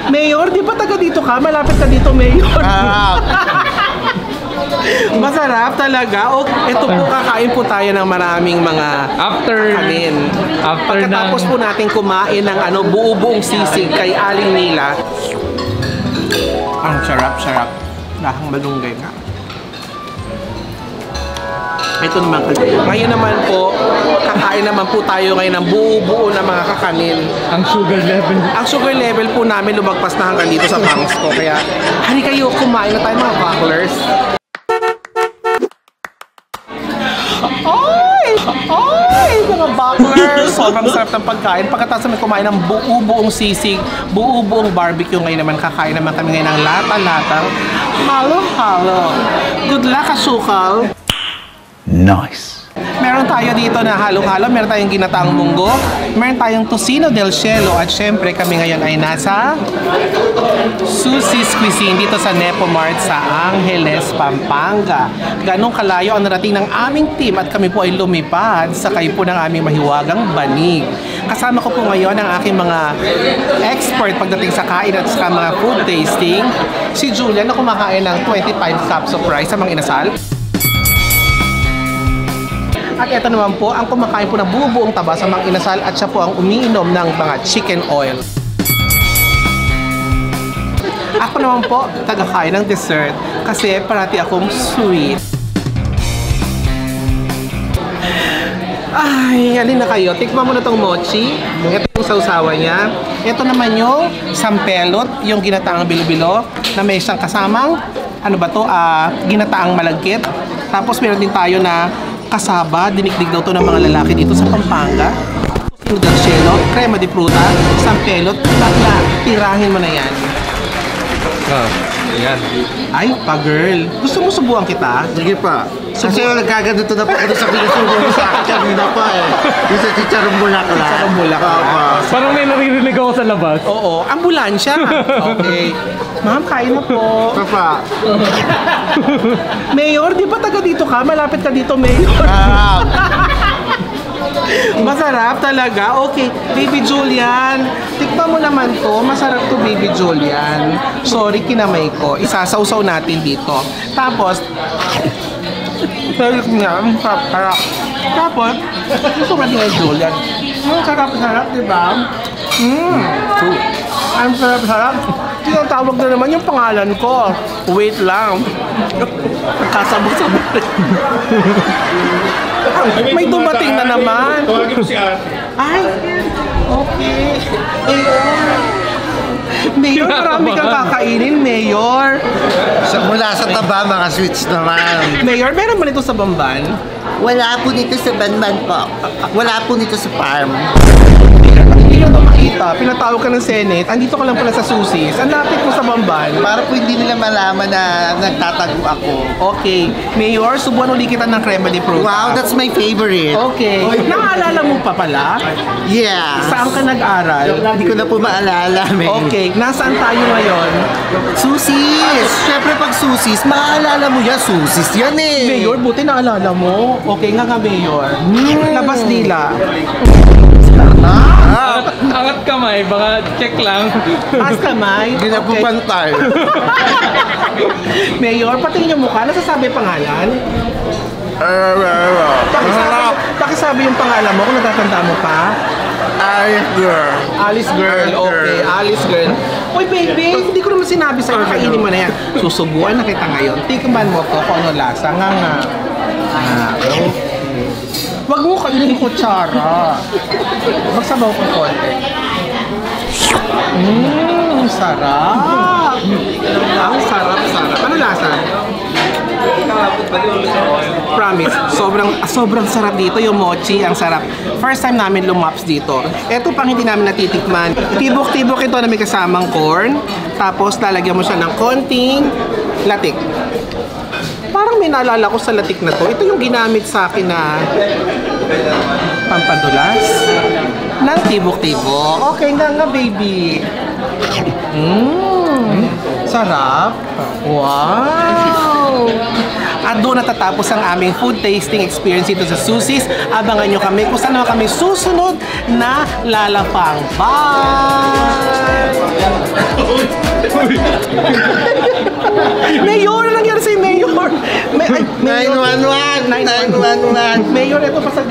Mayor, di ba taga dito ka? Malapit ka dito, Mayor. Masarap talaga. O, ito po, kakain po tayo ng maraming mga kanin. Pagkatapos po natin kumain ng buo-buong sisig kay Aling Nila. Ang sarap-sarap. Lahang malunggay nga. Ito naman, ngayon naman po, kakain naman po tayo ngayon ng buo-buo na mga kakanin. Ang sugar level. Ang sugar level po namin lumagpas na hanggang dito sa bangs ko. Kaya, hari kayo, kumain na tayo mga bucklers. Ay, mga bucklers! Sobrang sarap ng pagkain. Pagkatapos namin kumain ng buo-buong sisig, buo-buong barbecue, ngayon naman kakain naman kami ngayon ng lata-latang halo-halo. Good luck, asukal! Nice. Meron tayo dito na halo-halo, meron tayong ginataang munggo, meron tayong tocino del cielo, at syempre kami ngayon ay nasa Susie's Cuisine dito sa Nepo Mart sa Angeles, Pampanga. Ganong kalayo ang narating ng aming team at kami po ay lumipad sa kayo po ng aming mahiwagang banig. Kasama ko po ngayon ang aking mga expert pagdating sa kain at sa mga food tasting, si Julia na kumakain ng 25 cups of rice sa mga inasal. At ito naman po, ang kumakain po ng buo-buong taba sa mga inasal at siya po ang umiinom ng mga chicken oil. Ako naman po, taga-kain ng dessert kasi parati akong sweet. Ay, alin na kayo? Tikman mo na tong mochi. Ito yung sausawan niya. Ito naman yung sampelot, yung ginataang bilo-bilo na may isang kasamang, ginataang malagkit. Tapos meron din tayo na kasaba, dinikdik daw to ng mga lalaki dito sa Pampanga. Tocino del cielo, crema di fruta, sampelot, bakla, tirahin mo na yan. Ayan. Ay, pa-girl. Gusto mo subuhan kita? Sige pa. Kasi nagkaganito na po ako sa pinasubo mo sa akin kanina pa eh. Yung sa chicharong bulakla. Chicharong bulakla. Parang may naririnig ako sa labas. Oo, ambulansya. Okay. Ma'am, kain na po. Papa. Mayor, di ba taga dito ka? Malapit ka dito, Mayor. Masarap talaga. Okay, Baby Julian. Tikman mo naman to. Masarap to, Baby Julian. Sorry, kinamay ko. Isasawsaw natin dito. Tapos, sarap. Tapos, gusto ba din Julian? Sarap-sarap, di ba? Ang sarap-sarap. Tinatawag na naman yung pangalan ko. Wait lang. Kasabog-sabog. May dumating na naman. Tawagin mo si ate. Ay, okay. Mayor, marami kang kakainin, Mayor. Mula sa taba, mga sweets naman. Mayor, meron ba nito sa Bamban? Wala po nito sa Banban po. Wala po nito sa farm. Hindi ka makita. Pinatawag ka ng Senate. Andito ka lang pala sa Susie's. Ang lapit mo sa Bamban. Para po hindi nila malaman na nagtatago ako. Okay. Mayor, subuan uli kita ng crema di fruta. Wow, that's my favorite. Okay. Naalala mo pa pala? Yeah. Saan ka nag-aral? Hindi ko na po maalala, man. Okay. Nasaan tayo ngayon? Susis! Siyempre pag susis, maalala mo yan, susis yan eh. Mayor, buti naalala mo. Okay nga Mayor. Labas dila. Angat kamay, baka check lang. Taas kamay. Hindi na po pantay. Mayor, patingin yung mukha. Nasasabi pangalan? Pakisabi yung pangalan mo kung natatanda mo pa. Alice girl. Alice girl. Okay, Alice girl. Uy, baby, hindi ko naman sinabi sa'yo. Kainin mo na yan. Susubuan na kita ngayon. Tikman mo to kung ano lasa. Nga. Okay. Wag mo kainin yung kutsara. Magsabaw ko konti. Sarap. Ang sarap. Ano lasa? Promise, sobrang sarap dito yung mochi, ang sarap. First time namin lumaps dito. Ito pang hindi namin natitikman. Tibok-tibok ito na may kasamang corn. Tapos lalagyan mo siya ng konting latik. Parang may naalala ko sa latik na to. Ito yung ginamit sa akin na pampadulas ng tibok-tibok. Okay nga baby. Sarap. Wow. At doon natatapos ang aming food tasting experience dito sa Susie's. Abangan nyo kami kung saan naman kami susunod na lalapang. Bye!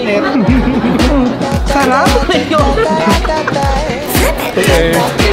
ulit. Sarap! Okay.